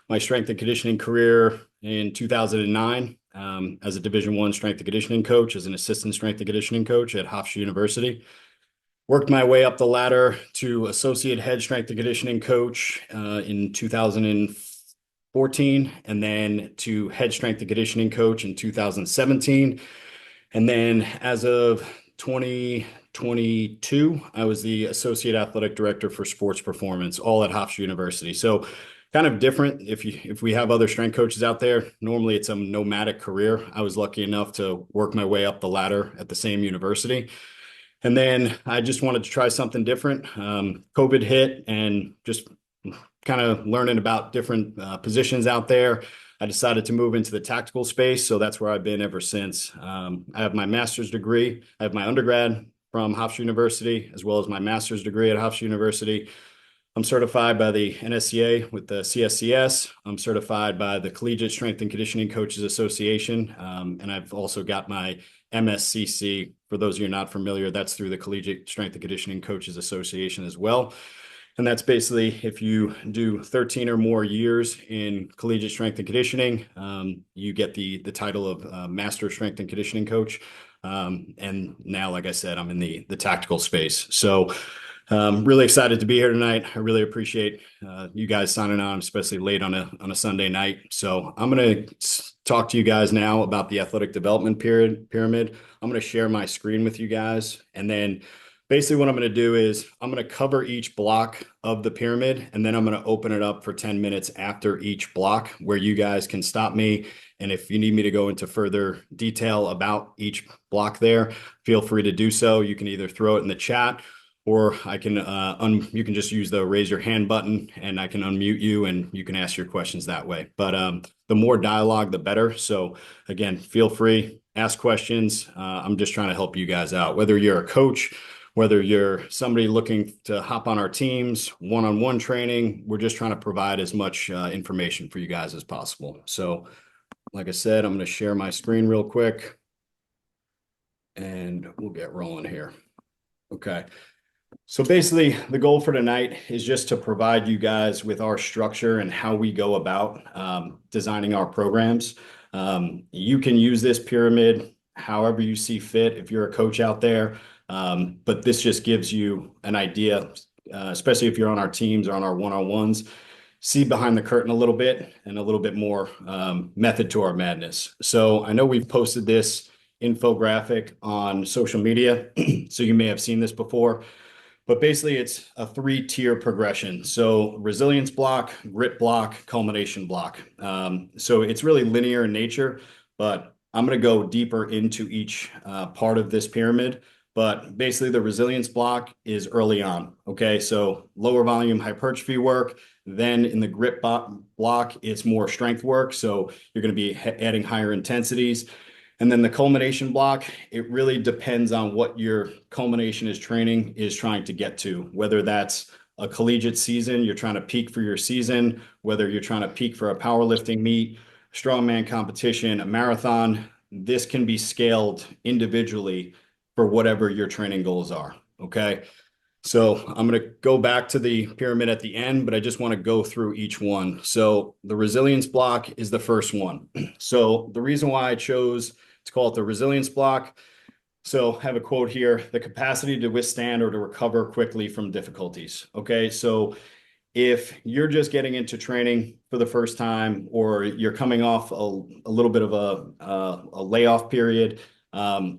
my strength and conditioning career in 2009 as a Division I strength and conditioning coach, as an assistant strength and conditioning coach at Hofstra University. Worked my way up the ladder to associate head strength and conditioning coach in 2014, and then to head strength and conditioning coach in 2017. And then as of 2022, I was the associate athletic director for sports performance, all at Hofstra University. So kind of different. If we have other strength coaches out there, normally it's a nomadic career. I was lucky enough to work my way up the ladder at the same university. And then I just wanted to try something different. COVID hit, and just kind of learning about different positions out there, I decided to move into the tactical space. So that's where I've been ever since. I have my master's degree. I have my undergrad from Hofstra University, as well as my master's degree at Hofstra University. I'm certified by the NSCA with the CSCS. I'm certified by the Collegiate Strength and Conditioning Coaches Association. And I've also got my MSCC. For those of you not familiar, that's through the Collegiate Strength and Conditioning Coaches Association as well. And that's basically if you do 13 or more years in collegiate strength and conditioning, you get the title of Master Strength and Conditioning Coach. And now, like I said, I'm in the tactical space. So really excited to be here tonight. I really appreciate you guys signing on, especially late on a Sunday night. So I'm going to talk to you guys now about the athletic development pyramid. I'm going to share my screen with you guys. And then basically what I'm going to do is I'm going to cover each block of the pyramid, and then I'm going to open it up for 10 minutes after each block where you guys can stop me. And if you need me to go into further detail about each block there, feel free to do so. You can either throw it in the chat, or I can you can just use the raise your hand button and I can unmute you and you can ask your questions that way. But the more dialogue, the better. So again, feel free, ask questions. I'm just trying to help you guys out, whether you're a coach, whether you're somebody looking to hop on our teams, one-on-one training. We're just trying to provide as much information for you guys as possible. So like I said, I'm going to share my screen real quick and we'll get rolling here. Okay. So basically, the goal for tonight is just to provide you guys with our structure and how we go about designing our programs. You can use this pyramid however you see fit if you're a coach out there, but this just gives you an idea, especially if you're on our teams or on our one-on-ones, see behind the curtain a little bit and a little bit more method to our madness. So I know we've posted this infographic on social media, so you may have seen this before. But basically, it's a 3-tier progression. So resilience block, grit block, culmination block. So it's really linear in nature, but I'm going to go deeper into each part of this pyramid. But basically, the resilience block is early on. Okay, so lower volume hypertrophy work. Then in the grit block, it's more strength work. So you're going to be adding higher intensities. And then the culmination block, it really depends on what your culmination is training is trying to get to, whether that's a collegiate season, you're trying to peak for your season, whether you're trying to peak for a powerlifting meet, strongman competition, a marathon. This can be scaled individually for whatever your training goals are. Okay. So I'm going to go back to the pyramid at the end, but I just want to go through each one. So the resilience block is the first one. So the reason why I chose to call it the resilience block. So I have a quote here: the capacity to withstand or to recover quickly from difficulties. Okay. So if you're just getting into training for the first time, or you're coming off a little bit of a layoff period,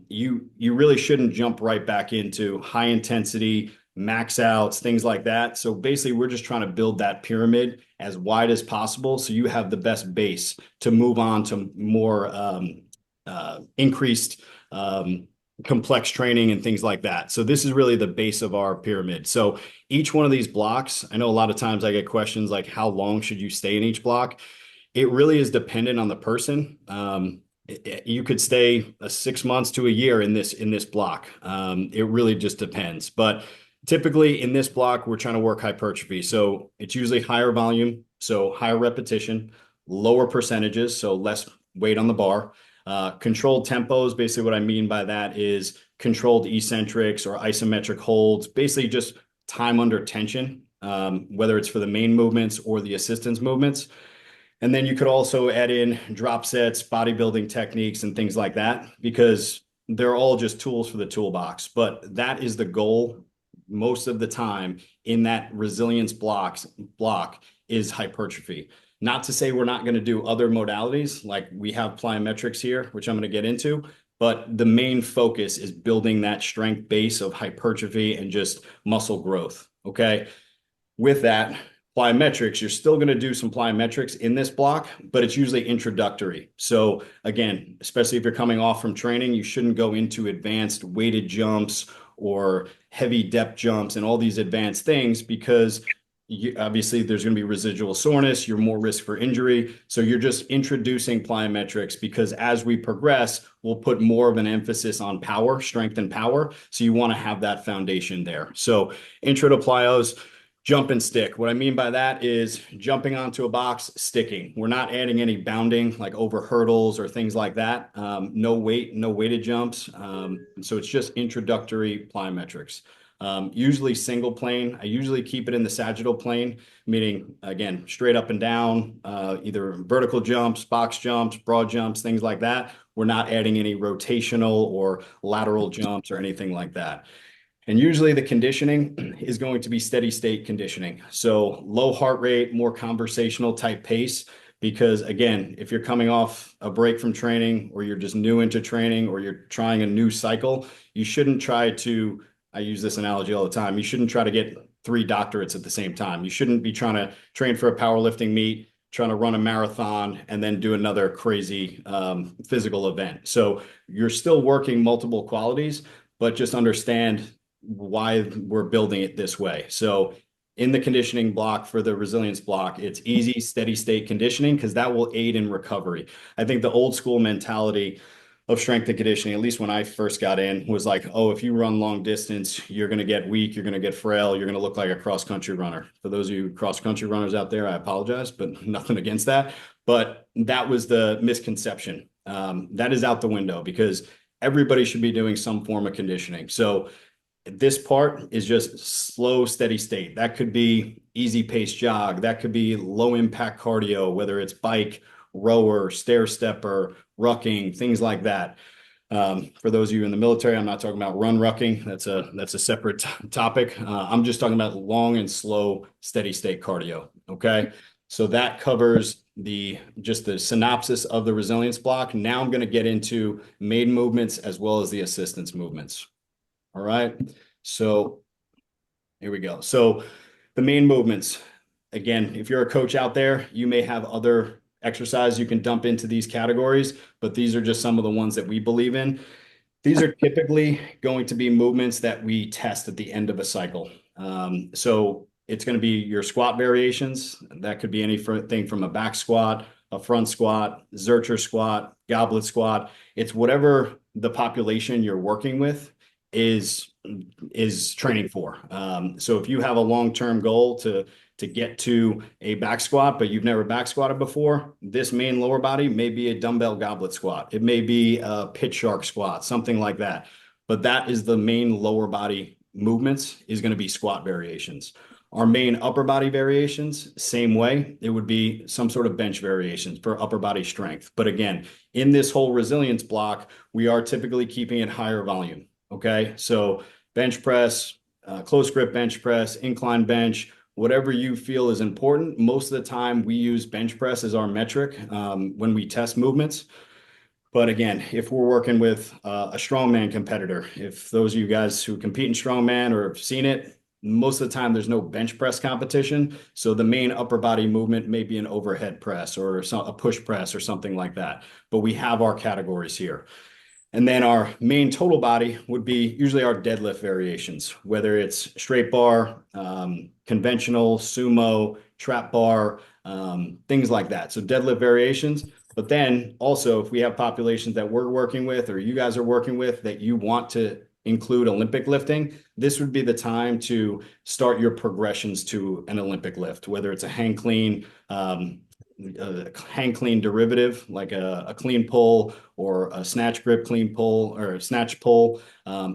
you really shouldn't jump right back into high intensity max outs, things like that. So basically, we're just trying to build that pyramid as wide as possible so you have the best base to move on to more increased complex training and things like that. So this is really the base of our pyramid. So each one of these blocks, I know a lot of times I get questions like, how long should you stay in each block? It really is dependent on the person. You could stay 6 months to a year in this block. It really just depends. But typically in this block, we're trying to work hypertrophy. So it's usually higher volume, so higher repetition, lower percentages, so less weight on the bar. Controlled tempos, basically what I mean by that is controlled eccentrics or isometric holds, basically just time under tension, whether it's for the main movements or the assistance movements. And then you could also add in drop sets, bodybuilding techniques, and things like that, because they're all just tools for the toolbox. But that is the goal most of the time in that resilience block is hypertrophy. Not to say we're not going to do other modalities, like we have plyometrics here, which I'm going to get into, but the main focus is building that strength base of hypertrophy and just muscle growth. Okay. With that, plyometrics, you're still going to do some plyometrics in this block, but it's usually introductory. So again, especially if you're coming off from training, you shouldn't go into advanced weighted jumps or heavy depth jumps and all these advanced things, because obviously there's going to be residual soreness, you're more risk for injury. So you're just introducing plyometrics, because as we progress, we'll put more of an emphasis on power, strength and power. So you want to have that foundation there. So intro to plyos, jump and stick. What I mean by that is jumping onto a box, sticking. We're not adding any bounding like over hurdles or things like that. No weight, no weighted jumps. So it's just introductory plyometrics. Usually single plane. I usually keep it in the sagittal plane, meaning, again, straight up and down, either vertical jumps, box jumps, broad jumps, things like that. We're not adding any rotational or lateral jumps or anything like that. And usually the conditioning is going to be steady state conditioning. So low heart rate, more conversational type pace. Because again, if you're coming off a break from training, or you're just new into training, or you're trying a new cycle, you shouldn't try to, I use this analogy all the time, you shouldn't try to get 3 doctorates at the same time. You shouldn't be trying to train for a powerlifting meet, trying to run a marathon, and then do another crazy physical event. So you're still working multiple qualities, but just understand why we're building it this way. So in the conditioning block for the resilience block, it's easy, steady state conditioning, because that will aid in recovery. I think the old school mentality of strength and conditioning, at least when I first got in, was like, oh, if you run long distance, you're going to get weak, you're going to get frail, you're going to look like a cross country runner. For those of you cross country runners out there, I apologize, but nothing against that. But that was the misconception. That is out the window, because everybody should be doing some form of conditioning. So this part is just slow, steady state. That could be easy pace jog. That could be low impact cardio, whether it's bike, rower, stair stepper, rucking, things like that. For those of you in the military, I'm not talking about run rucking. That's a separate topic. I'm just talking about long and slow, steady state cardio. Okay. So that covers just the synopsis of the resilience block. Now I'm going to get into main movements as well as the assistance movements. All right. So here we go. So the main movements, again, if you're a coach out there, you may have other exercises you can dump into these categories, but these are just some of the ones that we believe in. These are typically going to be movements that we test at the end of a cycle. So it's going to be your squat variations. That could be anything from a back squat, a front squat, Zercher squat, goblet squat. It's whatever the population you're working with is training for. So if you have a long-term goal to get to a back squat, but you've never back squatted before, this main lower body may be a dumbbell goblet squat. It may be a pitch shark squat, something like that. But that is the main lower body movements, is going to be squat variations. Our main upper body variations, same way. It would be some sort of bench variations for upper body strength. But again, in this whole resilience block, we are typically keeping it higher volume. Okay, so bench press, close grip bench press, incline bench, whatever you feel is important. Most of the time we use bench press as our metric when we test movements. But again, if we're working with a strongman competitor, if those of you guys who compete in strongman or have seen it, most of the time there's no bench press competition. So the main upper body movement may be an overhead press or a push press or something like that. But we have our categories here. And then our main total body would be usually our deadlift variations, whether it's straight bar, conventional, sumo, trap bar, things like that. So deadlift variations. But then also, if we have populations that we're working with or you guys are working with that you want to include Olympic lifting, this would be the time to start your progressions to an Olympic lift, whether it's a hang clean derivative like a clean pull or a snatch grip clean pull or a snatch pull,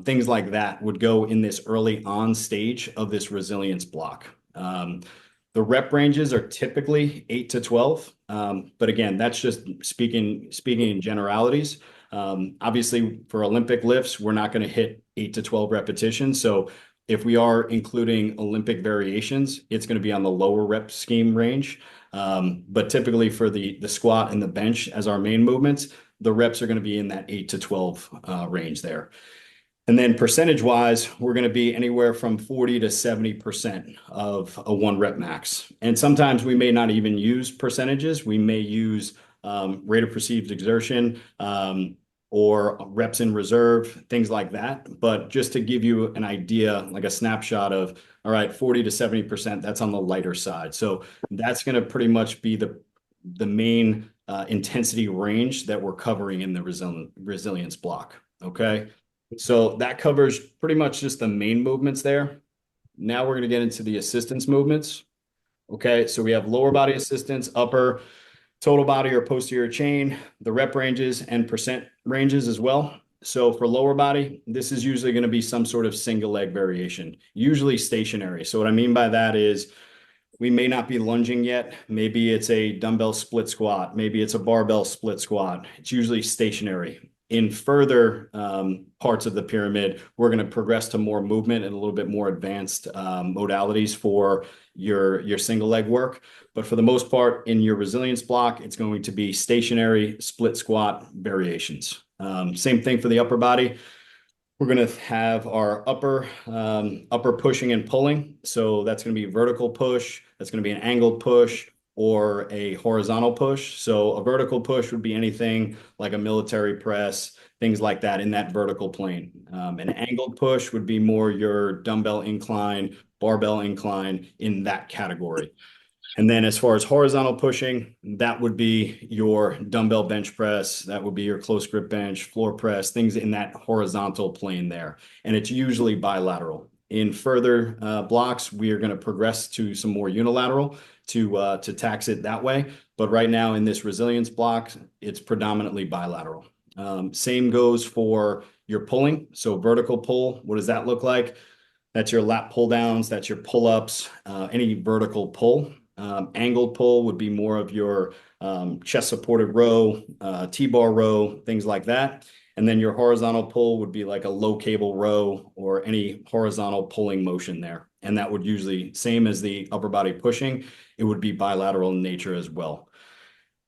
things like that would go in this early on stage of this resilience block. The rep ranges are typically 8 to 12. But again, that's just speaking in generalities. Obviously, for Olympic lifts, we're not going to hit 8 to 12 repetitions. So if we are including Olympic variations, it's going to be on the lower rep scheme range. But typically for the squat and the bench as our main movements, the reps are going to be in that 8 to 12 range there. And then percentage wise, we're going to be anywhere from 40 to 70% of a one rep max. And sometimes we may not even use percentages. We may use rate of perceived exertion or reps in reserve, things like that. But just to give you an idea, like a snapshot of, all right, 40 to 70%, that's on the lighter side. So that's going to pretty much be the main intensity range that we're covering in the resilience block. Okay. So that covers pretty much just the main movements there. Now we're going to get into the assistance movements. Okay, so we have lower body assistance, upper, total body or posterior chain, the rep ranges and percent ranges as well. So for lower body, this is usually going to be some sort of single leg variation, usually stationary. So what I mean by that is we may not be lunging yet. Maybe it's a dumbbell split squat. Maybe it's a barbell split squat. It's usually stationary. In further parts of the pyramid, we're going to progress to more movement and a little bit more advanced modalities for your single leg work. But for the most part, in your resilience block, it's going to be stationary split squat variations. Same thing for the upper body. We're going to have our upper pushing and pulling. So that's going to be vertical push. That's going to be an angled push or a horizontal push. So a vertical push would be anything like a military press, things like that in that vertical plane. An angled push would be more your dumbbell incline, barbell incline in that category. And then as far as horizontal pushing, that would be your dumbbell bench press, that would be your close grip bench, floor press, things in that horizontal plane there. And it's usually bilateral. In further blocks, we are going to progress to some more unilateral to tax it that way. But right now in this resilience block, it's predominantly bilateral. Same goes for your pulling. So vertical pull, what does that look like? That's your lat pull downs, that's your pull-ups, any vertical pull. Angled pull would be more of your chest supported row, T-bar row, things like that. And then your horizontal pull would be like a low cable row or any horizontal pulling motion there. And that would usually, same as the upper body pushing, it would be bilateral in nature as well.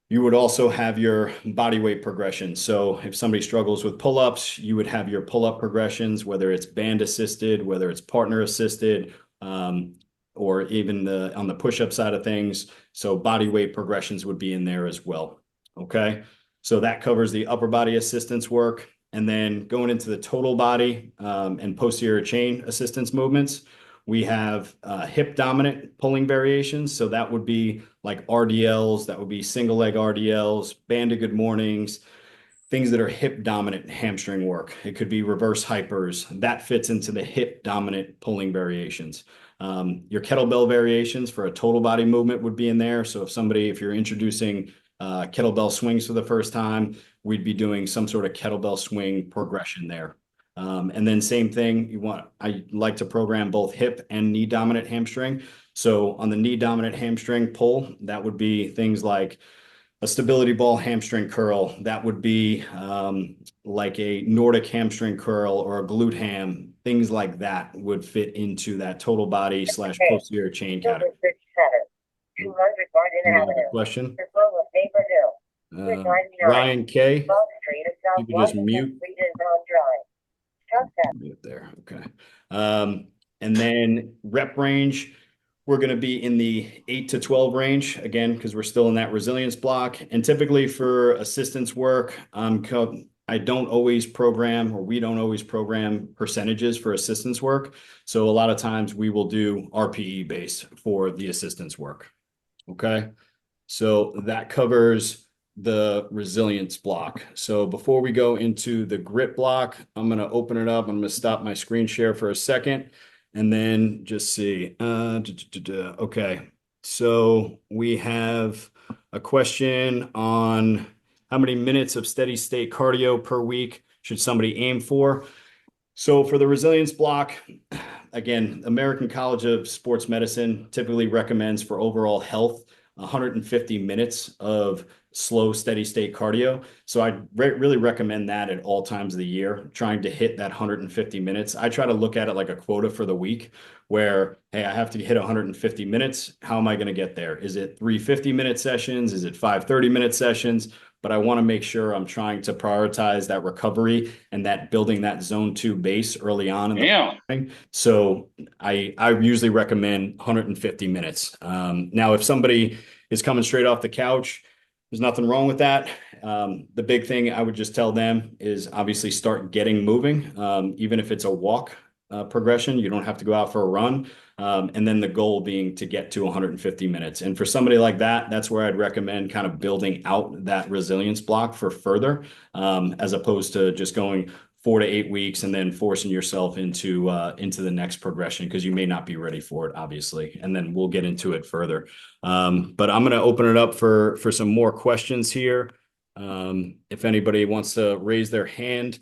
You would also have your body weight progression. So if somebody struggles with pull-ups, you would have your pull-up progressions, whether it's band assisted, whether it's partner assisted, or even on the push-up side of things. So body weight progressions would be in there as well. Okay. So that covers the upper body assistance work. And then going into the total body and posterior chain assistance movements, we have hip dominant pulling variations. So that would be like RDLs, that would be single leg RDLs, band of good mornings, things that are hip dominant hamstring work. It could be reverse hypers. That fits into the hip dominant pulling variations. Your kettlebell variations for a total body movement would be in there. So if you're introducing kettlebell swings for the first time, we'd be doing some sort of kettlebell swing progression there. And then same thing, I like to program both hip and knee dominant hamstring. So on the knee dominant hamstring pull, that would be things like a stability ball hamstring curl. That would be like a Nordic hamstring curl or a glute ham. Things like that would fit into that total body / posterior chain category. Another question. Ryan K. You can just mute. Mute there. Okay. And then rep range, we're going to be in the 8 to 12 range again, because we're still in that resilience block. And typically for assistance work, I don't always program, or we don't always program percentages for assistance work. So a lot of times we will do RPE based for the assistance work. Okay. So that covers the resilience block. So before we go into the grit block, I'm going to open it up. I'm going to stop my screen share for a second and then just see. Okay. So we have a question on how many minutes of steady state cardio per week should somebody aim for? So for the resilience block, again, American College of Sports Medicine typically recommends for overall health 150 minutes of slow, steady state cardio. So I really recommend that at all times of the year, trying to hit that 150 minutes. I try to look at it like a quota for the week where, hey, I have to hit 150 minutes. How am I going to get there? Is it 350-minute sessions? Is it 530-minute sessions? But I want to make sure I'm trying to prioritize that recovery and that building that zone 2 base early on in the morning. So I usually recommend 150 minutes. Now, if somebody is coming straight off the couch, there's nothing wrong with that. The big thing I would just tell them is obviously start getting moving, even if it's a walk progression. You don't have to go out for a run. And then the goal being to get to 150 minutes. And for somebody like that, that's where I'd recommend kind of building out that resilience block for further, as opposed to just going 4 to 8 weeks and then forcing yourself into the next progression, because you may not be ready for it, obviously. And then we'll get into it further. But I'm going to open it up for some more questions here. If anybody wants to raise their hand.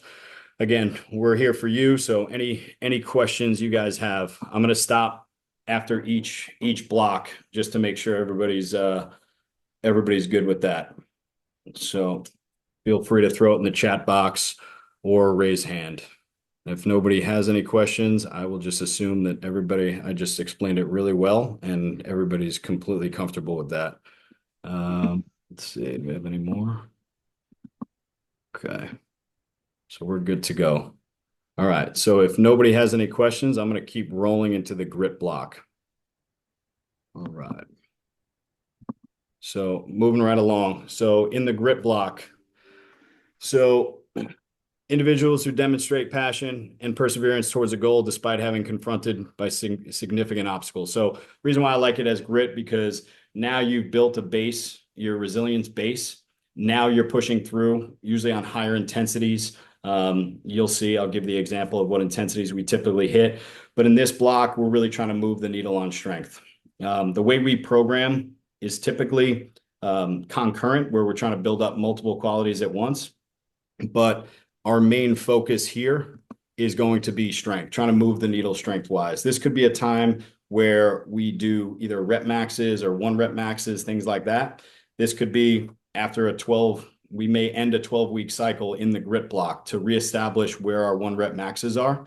Again, we're here for you. So any questions you guys have, I'm going to stop after each block just to make sure everybody's good with that. So feel free to throw it in the chat box or raise hand. If nobody has any questions, I will just assume that I just explained it really well and everybody's completely comfortable with that. Let's see, do we have any more? Okay. So we're good to go. All right. So if nobody has any questions, I'm going to keep rolling into the grit block. All right. So moving right along. So in the grit block, so individuals who demonstrate passion and perseverance towards a goal despite having confronted by significant obstacles. So reason why I like it as grit, because now you've built a base, your resilience base. Now you're pushing through, usually on higher intensities. You'll see, I'll give the example of what intensities we typically hit. But in this block, we're really trying to move the needle on strength. The way we program is typically concurrent, where we're trying to build up multiple qualities at once. But our main focus here is going to be strength, trying to move the needle strength-wise. This could be a time where we do either rep maxes or 1 rep maxes, things like that. This could be after we may end a 12-week cycle in the grit block to reestablish where our 1 rep maxes are.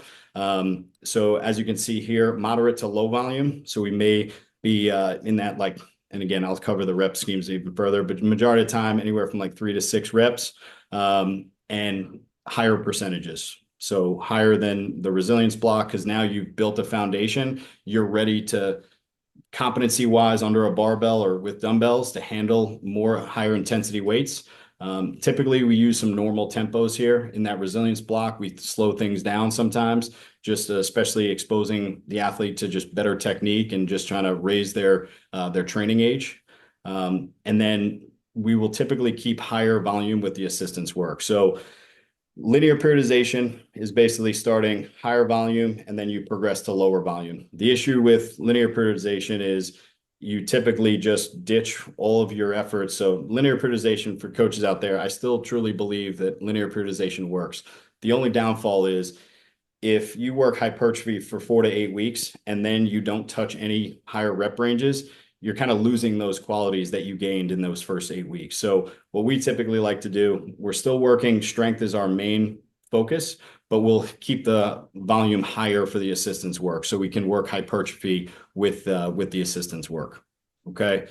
So as you can see here, moderate to low volume. So we may be in that and again, I'll cover the rep schemes even further, but majority of the time, anywhere from 3 to 6 reps, and higher percentages. So higher than the resilience block, because now you've built a foundation. You're ready to, competency wise, under a barbell or with dumbbells, to handle more higher intensity weights. Typically we use some normal tempos here in that resilience block. We slow things down sometimes, just especially exposing the athlete to just better technique and just trying to raise their training age. And then we will typically keep higher volume with the assistance work. So linear periodization is basically starting higher volume and then you progress to lower volume. The issue with linear periodization is you typically just ditch all of your efforts. So linear periodization, for coaches out there, I still truly believe that linear periodization works. The only downfall is if you work hypertrophy for 4 to 8 weeks and then you don't touch any higher rep ranges, you're kind of losing those qualities that you gained in those first 8 weeks. So what we typically like to do, we're still working strength as our main focus, but we'll keep the volume higher for the assistance work so we can work hypertrophy with the assistance work. Okay.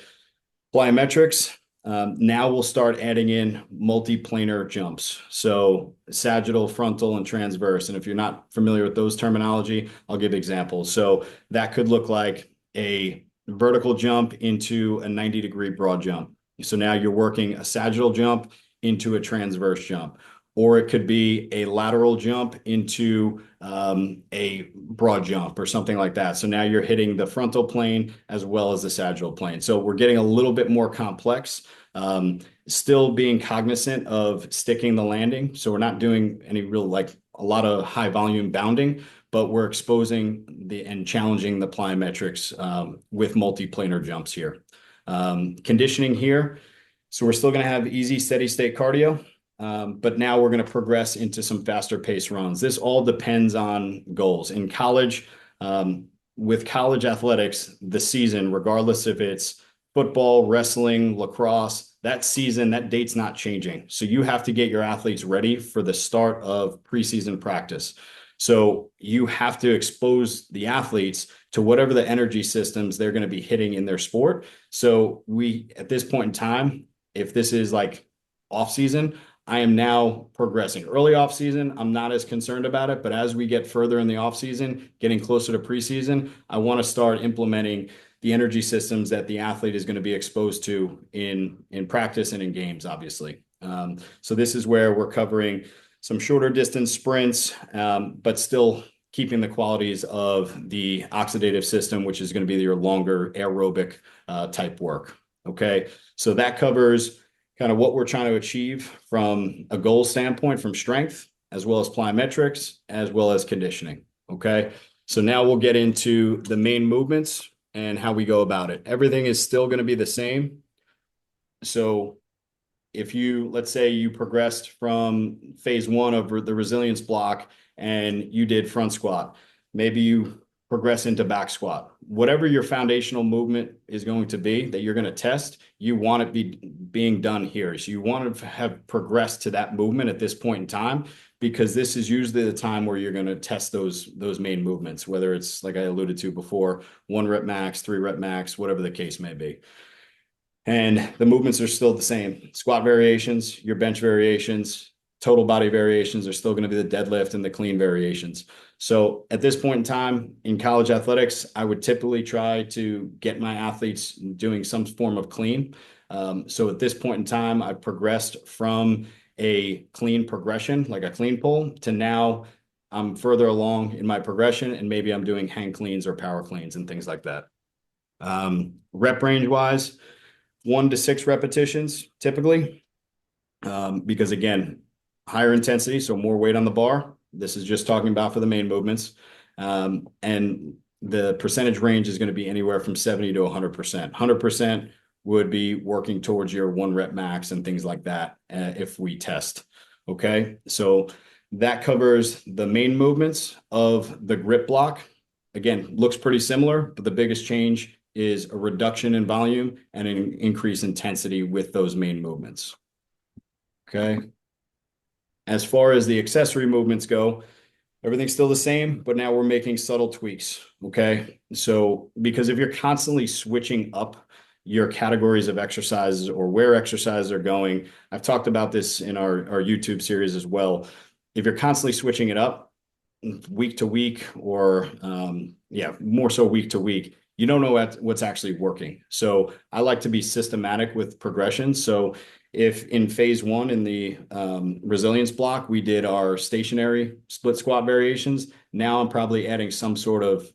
Plyometrics. Now we'll start adding in multiplanar jumps. So sagittal, frontal, and transverse. And if you're not familiar with those terminology, I'll give examples. So that could look like a vertical jump into a 90-degree broad jump. So now you're working a sagittal jump into a transverse jump, or it could be a lateral jump into a broad jump or something like that. So now you're hitting the frontal plane as well as the sagittal plane. So we're getting a little bit more complex, still being cognizant of sticking the landing. So we're not doing any real, a lot of high volume bounding, but we're exposing and challenging the plyometrics with multiplanar jumps here. Conditioning here. So we're still going to have easy, steady state cardio, but now we're going to progress into some faster pace runs. This all depends on goals. In college, with college athletics, the season, regardless if it's football, wrestling, lacrosse, that season, that date's not changing. So you have to get your athletes ready for the start of preseason practice. So you have to expose the athletes to whatever the energy systems they're going to be hitting in their sport. So we, at this point in time, if this is like off season, I am now progressing. Early off season, I'm not as concerned about it, but as we get further in the off season, getting closer to preseason, I want to start implementing the energy systems that the athlete is going to be exposed to in practice and in games, obviously. So this is where we're covering some shorter distance sprints, but still keeping the qualities of the oxidative system, which is going to be your longer aerobic type work. Okay, so that covers kind of what we're trying to achieve from a goal standpoint, from strength, as well as plyometrics, as well as conditioning. Okay, so now we'll get into the main movements and how we go about it. Everything is still going to be the same. So if you, let's say you progressed from phase one of the resilience block and you did front squat, maybe you progress into back squat. Whatever your foundational movement is going to be that you're going to test, you want it being done here. So you want to have progressed to that movement at this point in time, because this is usually the time where you're going to test those main movements, whether it's, like I alluded to before, 1 rep max, 3 rep max, whatever the case may be. And the movements are still the same. Squat variations, your bench variations, total body variations are still going to be the deadlift and the clean variations. So at this point in time in college athletics, I would typically try to get my athletes doing some form of clean. So at this point in time, I've progressed from a clean progression, like a clean pull, to now I'm further along in my progression, and maybe I'm doing hang cleans or power cleans and things like that. Rep range wise, 1 to 6 repetitions typically, because again, higher intensity, so more weight on the bar. This is just talking about for the main movements. And the percentage range is going to be anywhere from 70 to 100%. 100% would be working towards your 1 rep max and things like that if we test. Okay, so that covers the main movements of the grip block. Again, looks pretty similar, but the biggest change is a reduction in volume and an increased intensity with those main movements. Okay. As far as the accessory movements go, everything's still the same, but now we're making subtle tweaks. Okay. So, because if you're constantly switching up your categories of exercises or where exercises are going, I've talked about this in our YouTube series as well. If you're constantly switching it up week to week, or more so week to week, you don't know what's actually working. So I like to be systematic with progression. So if in phase one in the resilience block, we did our stationary split squat variations, now I'm probably adding some sort of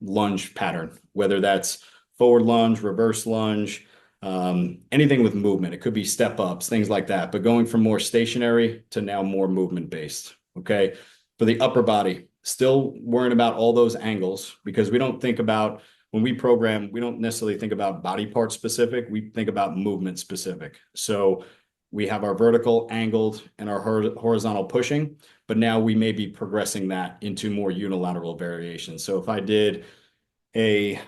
lunge pattern, whether that's forward lunge, reverse lunge, anything with movement. It could be step ups, things like that, but going from more stationary to now more movement based. Okay. For the upper body, still worrying about all those angles, because we don't think about, when we program, we don't necessarily think about body part specific. We think about movement specific. So we have our vertical, angled, and our horizontal pushing, but now we may be progressing that into more unilateral variations. So if I did a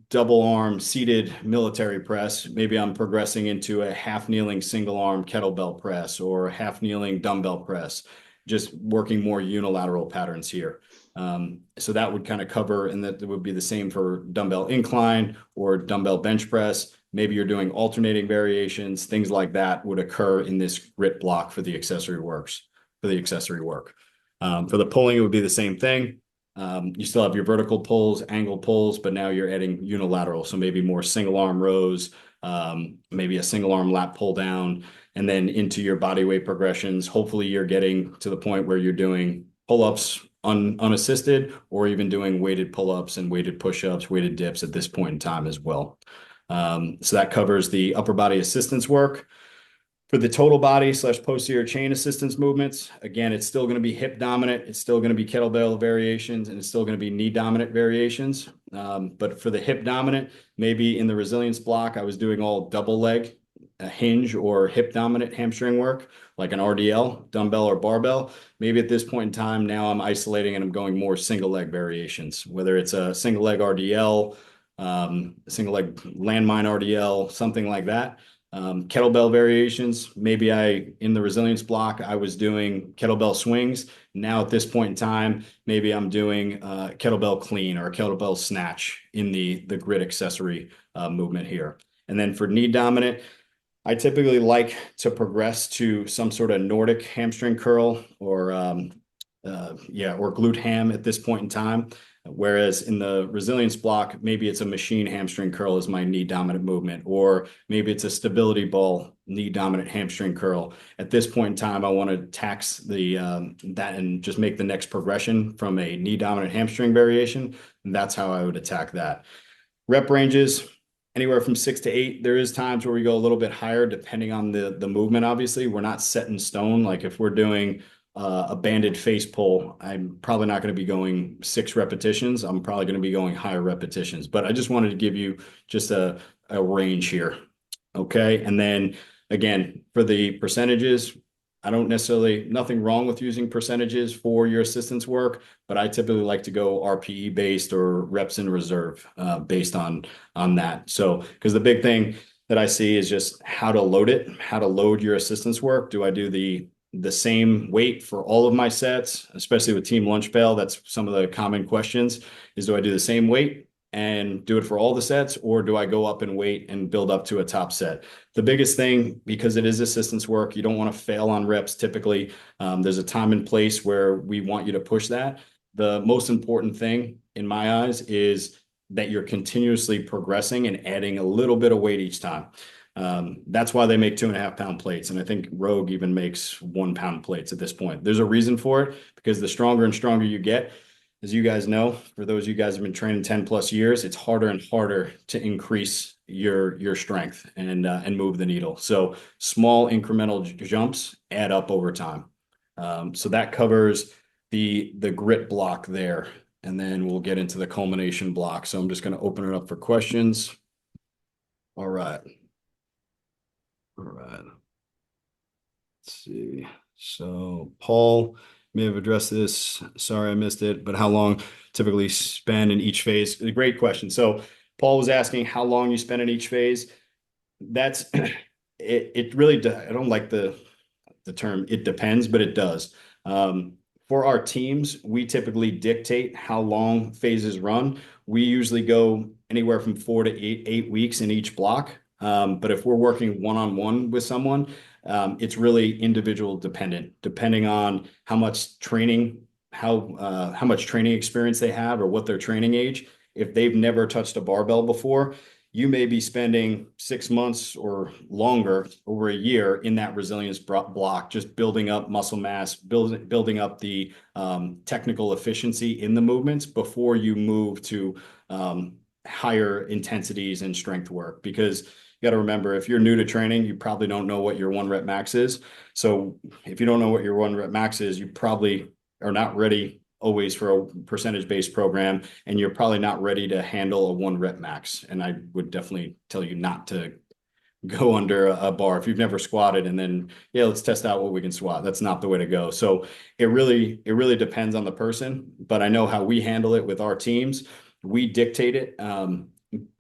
double arm seated military press, maybe I'm progressing into a half kneeling single arm kettlebell press or half kneeling dumbbell press, just working more unilateral patterns here. So that would kind of cover, and that would be the same for dumbbell incline or dumbbell bench press. Maybe you're doing alternating variations, things like that would occur in this grit block for the accessory work. For the pulling, it would be the same thing. You still have your vertical pulls, angle pulls, but now you're adding unilateral. So maybe more single arm rows, maybe a single arm lat pull down, and then into your body weight progressions. Hopefully you're getting to the point where you're doing pull-ups unassisted, or even doing weighted pull-ups and weighted push-ups, weighted dips at this point in time as well. So that covers the upper body assistance work. For the total body / posterior chain assistance movements, again, it's still going to be hip dominant. It's still going to be kettlebell variations, and it's still going to be knee dominant variations. But for the hip dominant, maybe in the resilience block, I was doing all double leg, a hinge or hip dominant hamstring work, like an RDL, dumbbell or barbell. Maybe at this point in time, now I'm isolating and I'm going more single leg variations, whether it's a single leg RDL, single leg landmine RDL, something like that. Kettlebell variations. Maybe in the resilience block, I was doing kettlebell swings. Now at this point in time, maybe I'm doing kettlebell clean or a kettlebell snatch in the grid accessory movement here. And then for knee dominant, I typically like to progress to some sort of Nordic hamstring curl or or glute ham at this point in time. Whereas in the resilience block, maybe it's a machine hamstring curl as my knee dominant movement, or maybe it's a stability ball knee dominant hamstring curl. At this point in time, I want to tax that and just make the next progression from a knee dominant hamstring variation. And that's how I would attack that. Rep ranges, anywhere from 6 to 8. There is times where we go a little bit higher depending on the movement. Obviously, we're not set in stone. Like if we're doing a banded face pull, I'm probably not going to be going 6 repetitions. I'm probably going to be going higher repetitions. But I just wanted to give you just a range here. Okay. And then again, for the percentages, I don't necessarily, nothing wrong with using percentages for your assistance work, but I typically like to go RPE based or reps in reserve based on that. So, because the big thing that I see is just how to load it, how to load your assistance work. Do I do the same weight for all of my sets, especially with Team Lunch Pail? That's some of the common questions is, do I do the same weight and do it for all the sets, or do I go up in weight and build up to a top set? The biggest thing, because it is assistance work, you don't want to fail on reps typically. There's a time and place where we want you to push that. The most important thing in my eyes is that you're continuously progressing and adding a little bit of weight each time. That's why they make 2.5 pound plates. And I think Rogue even makes 1 pound plates at this point. There's a reason for it, because the stronger and stronger you get, as you guys know, for those of you guys who have been training 10+ years, it's harder and harder to increase your strength and move the needle. So small incremental jumps add up over time. So that covers the grit block there. And then we'll get into the culmination block. So I'm just going to open it up for questions. All right. All right. Let's see. So Paul may have addressed this. Sorry, I missed it, but how long typically spend in each phase? A great question. So Paul was asking how long you spend in each phase. That's it really, I don't like the term it depends, but it does. For our teams, we typically dictate how long phases run. We usually go anywhere from 4 to 8 weeks in each block. But if we're working one-on-one with someone, it's really individual dependent, depending on how much training experience they have or what their training age. If they've never touched a barbell before, you may be spending 6 months or longer, over a year, in that resilience block, just building up muscle mass, building up the technical efficiency in the movements before you move to higher intensities and strength work. Because you got to remember, if you're new to training, you probably don't know what your 1 rep max is. So if you don't know what your 1 rep max is, you probably are not ready always for a percentage-based program, and you're probably not ready to handle a 1 rep max. And I would definitely tell you not to go under a bar if you've never squatted and then, yeah, let's test out what we can squat. That's not the way to go. So it really depends on the person, but I know how we handle it with our teams. We dictate it.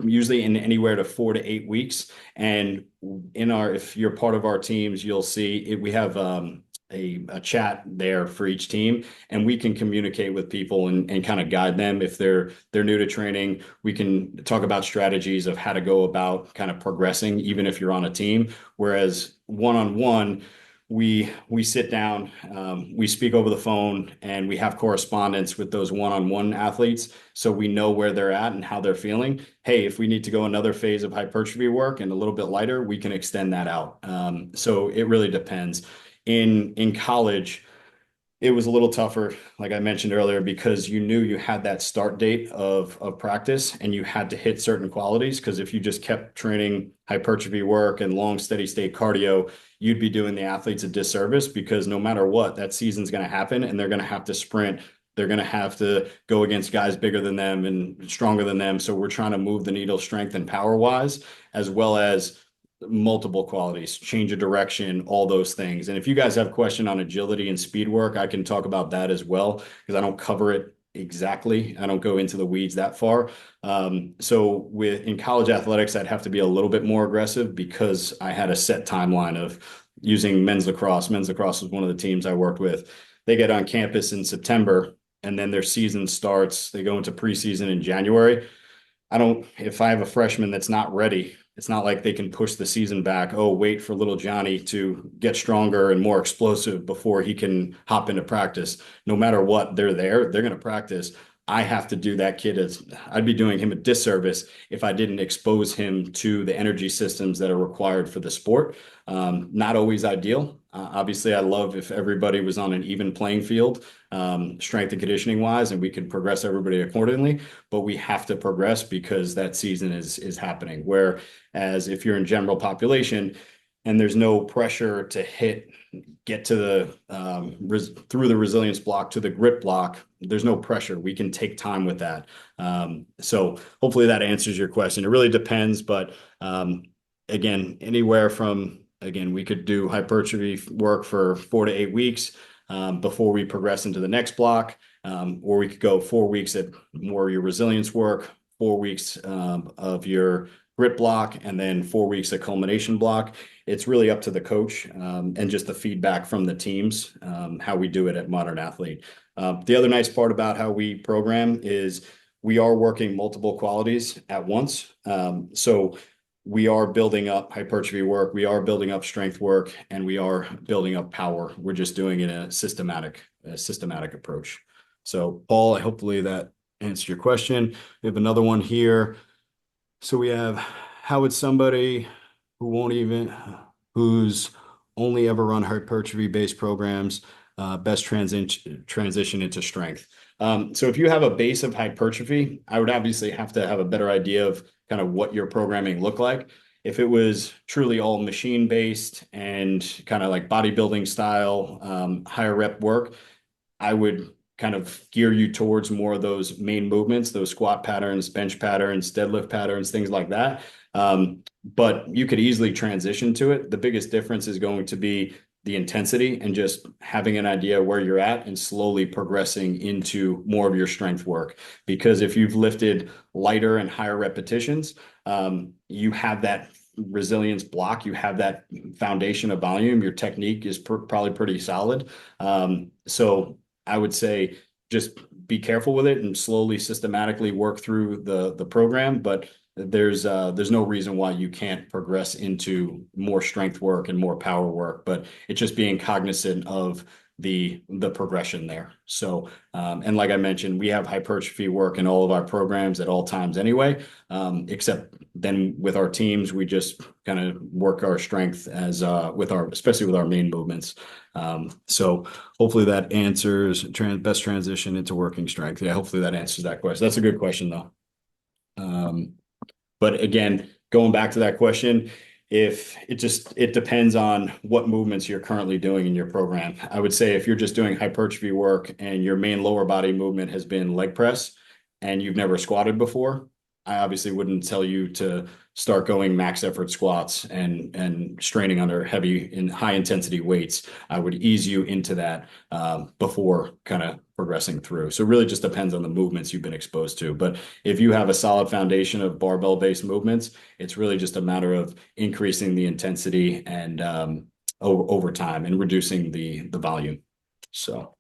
Usually in anywhere to 4 to 8 weeks. And if you're part of our teams, you'll see we have a chat there for each team, and we can communicate with people and kind of guide them. If they're new to training, we can talk about strategies of how to go about kind of progressing, even if you're on a team. Whereas one-on-one, we sit down, we speak over the phone, and we have correspondence with those one-on-one athletes, so we know where they're at and how they're feeling. Hey, if we need to go another phase of hypertrophy work and a little bit lighter, we can extend that out. So it really depends. In college, it was a little tougher, like I mentioned earlier, because you knew you had that start date of practice and you had to hit certain qualities. Because if you just kept training hypertrophy work and long steady state cardio, you'd be doing the athletes a disservice, because no matter what, that season's going to happen and they're going to have to sprint. They're going to have to go against guys bigger than them and stronger than them. So we're trying to move the needle strength and power wise, as well as multiple qualities, change of direction, all those things. And if you guys have a question on agility and speed work, I can talk about that as well, because I don't cover it exactly. I don't go into the weeds that far. So in college athletics, I'd have to be a little bit more aggressive because I had a set timeline of using men's lacrosse. Men's lacrosse was one of the teams I worked with. They get on campus in September, and then their season starts. They go into preseason in January. If I have a freshman that's not ready, it's not like they can push the season back. Oh, wait for little Johnny to get stronger and more explosive before he can hop into practice. No matter what, they're there. They're going to practice. I have to do that kid as I'd be doing him a disservice if I didn't expose him to the energy systems that are required for the sport. Not always ideal. Obviously, I love if everybody was on an even playing field, strength and conditioning wise, and we could progress everybody accordingly. But we have to progress because that season is happening. Whereas if you're in general population and there's no pressure to get to through the resilience block to the grit block, there's no pressure. We can take time with that. So hopefully that answers your question. It really depends, but again, we could do hypertrophy work for 4 to 8 weeks before we progress into the next block, or we could go 4 weeks at more of your resilience work, 4 weeks of your grit block, and then 4 weeks of culmination block. It's really up to the coach and just the feedback from the teams, how we do it at Modern Athlete. The other nice part about how we program is we are working multiple qualities at once. So we are building up hypertrophy work, we are building up strength work, and we are building up power. We're just doing it in a systematic approach. So, Paul, hopefully that answered your question. We have another one here. So we have, how would somebody who's only ever run hypertrophy-based programs best transition into strength? So if you have a base of hypertrophy, I would obviously have to have a better idea of kind of what your programming looked like. If it was truly all machine based and kind of like bodybuilding style, higher rep work, I would kind of gear you towards more of those main movements, those squat patterns, bench patterns, deadlift patterns, things like that. But you could easily transition to it. The biggest difference is going to be the intensity and just having an idea where you're at and slowly progressing into more of your strength work. Because if you've lifted lighter and higher repetitions, you have that resilience block, you have that foundation of volume, your technique is probably pretty solid. So I would say just be careful with it and slowly systematically work through the program, but there's no reason why you can't progress into more strength work and more power work, but it's just being cognizant of the progression there. So and like I mentioned, we have hypertrophy work in all of our programs at all times anyway, except then with our teams we just kind of work our strength as especially with our main movements. So hopefully that answers best transition into working strength. Yeah, hopefully that answers that question. That's a good question though. But again, going back to that question, it depends on what movements you're currently doing in your program. I would say if you're just doing hypertrophy work and your main lower body movement has been leg press and you've never squatted before, I obviously wouldn't tell you to start going max effort squats and straining under heavy and high intensity weights. I would ease you into that before kind of progressing through. So it really just depends on the movements you've been exposed to. But if you have a solid foundation of barbell based movements, it's really just a matter of increasing the intensity and over time and reducing the volume. So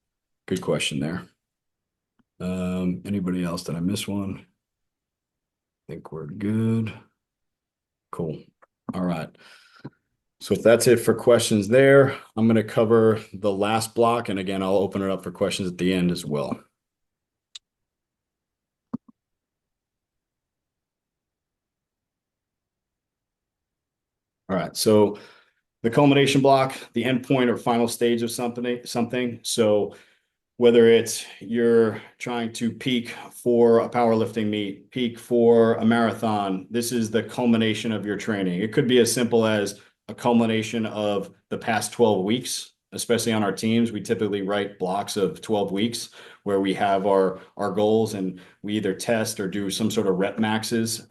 good question there. Anybody else? Did I miss one? I think we're good. Cool. All right. So if that's it for questions there, I'm going to cover the last block. And again, I'll open it up for questions at the end as well. All right. So the culmination block, the end point or final stage of something. So whether it's you're trying to peak for a powerlifting meet, peak for a marathon, this is the culmination of your training. It could be as simple as a culmination of the past 12 weeks, especially on our teams. We typically write blocks of 12 weeks where we have our goals and we either test or do some sort of rep maxes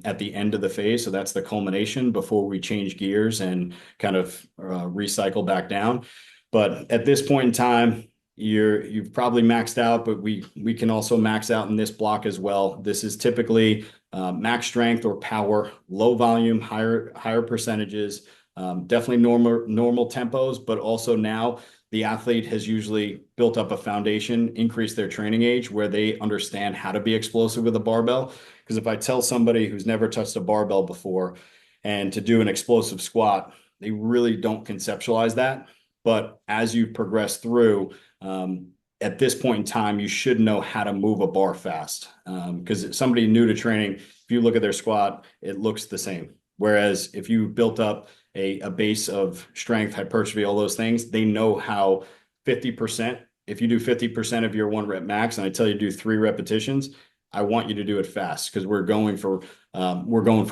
at the end of the phase. So that's the culmination before we change gears and kind of recycle back down. But at this point in time, you've probably maxed out, but we can also max out in this block as well. This is typically max strength or power, low volume, higher percentages, definitely normal tempos, but also now the athlete has usually built up a foundation, increased their training age where they understand how to be explosive with a barbell. Because if I tell somebody who's never touched a barbell before and to do an explosive squat, they really don't conceptualize that. But as you progress through, at this point in time, you should know how to move a bar fast. Because somebody new to training, if you look at their squat, it looks the same. Whereas if you built up a base of strength, hypertrophy, all those things, they know how 50%, if you do 50% of your 1 rep max and I tell you to do 3 repetitions, I want you to do it fast because we're going for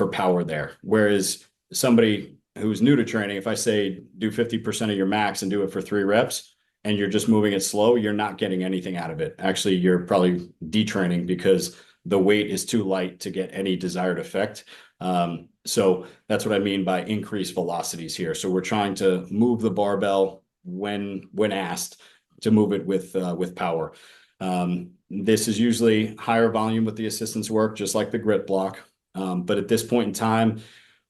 power there. Whereas somebody who's new to training, if I say do 50% of your max and do it for 3 reps and you're just moving it slow, you're not getting anything out of it. Actually, you're probably detraining because the weight is too light to get any desired effect. So that's what I mean by increased velocities here. So we're trying to move the barbell when asked to move it with power. This is usually higher volume with the assistance work, just like the grit block. But at this point in time,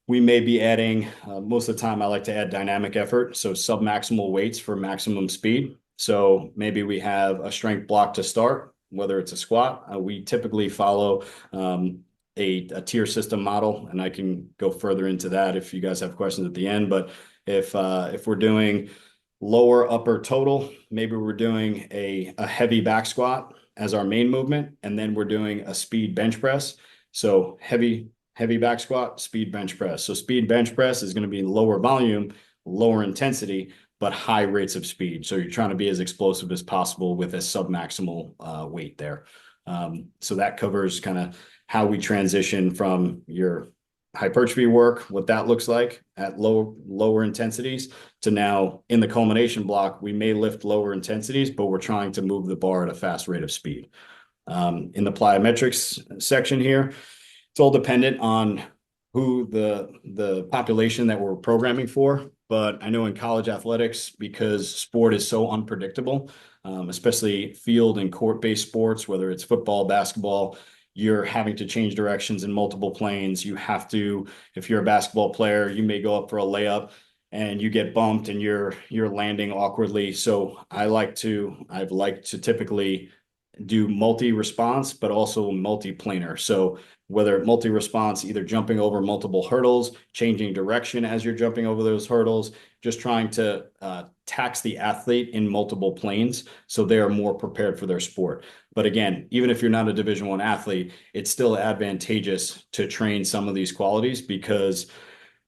we may be adding, most of the time I like to add dynamic effort. So submaximal weights for maximum speed. So maybe we have a strength block to start, whether it's a squat. We typically follow a tier system model, and I can go further into that if you guys have questions at the end. But if we're doing lower upper total, maybe we're doing a heavy back squat as our main movement, and then we're doing a speed bench press. So heavy back squat, speed bench press. So speed bench press is going to be lower volume, lower intensity, but high rates of speed. So you're trying to be as explosive as possible with a submaximal weight there. So that covers kind of how we transition from your hypertrophy work, what that looks like at lower intensities, to now in the culmination block, we may lift lower intensities, but we're trying to move the bar at a fast rate of speed. In the plyometrics section here, it's all dependent on who the population that we're programming for. But I know in college athletics, because sport is so unpredictable, especially field and court-based sports, whether it's football, basketball, you're having to change directions in multiple planes. You have to, if you're a basketball player, you may go up for a layup and you get bumped and you're landing awkwardly. So I've liked to typically do multi-response, but also multi-planar. So whether multi-response, either jumping over multiple hurdles, changing direction as you're jumping over those hurdles, just trying to tax the athlete in multiple planes so they are more prepared for their sport. But again, even if you're not a Division I athlete, it's still advantageous to train some of these qualities because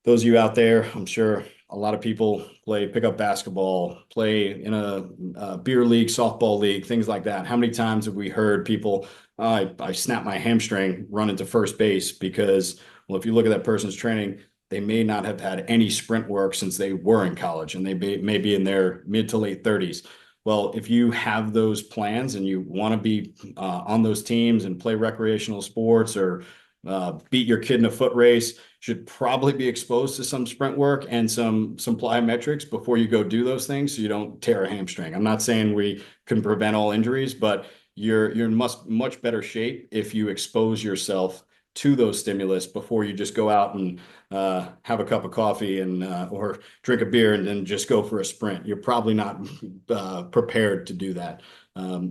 those of you out there, I'm sure a lot of people play pickup basketball, play in a beer league, softball league, things like that. How many times have we heard people, I snapped my hamstring running to first base because, well, if you look at that person's training, they may not have had any sprint work since they were in college and they may be in their mid to late 30s. Well, if you have those plans and you want to be on those teams and play recreational sports or beat your kid in a foot race, should probably be exposed to some sprint work and some plyometrics before you go do those things so you don't tear a hamstring. I'm not saying we can prevent all injuries, but you're in much better shape if you expose yourself to those stimulus before you just go out and have a cup of coffee and or drink a beer and then just go for a sprint. You're probably not prepared to do that.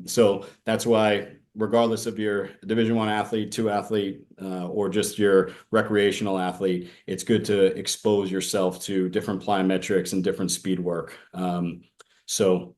So that's why, regardless of your Division I athlete, II athlete, or just your recreational athlete, it's good to expose yourself to different plyometrics and different speed work. So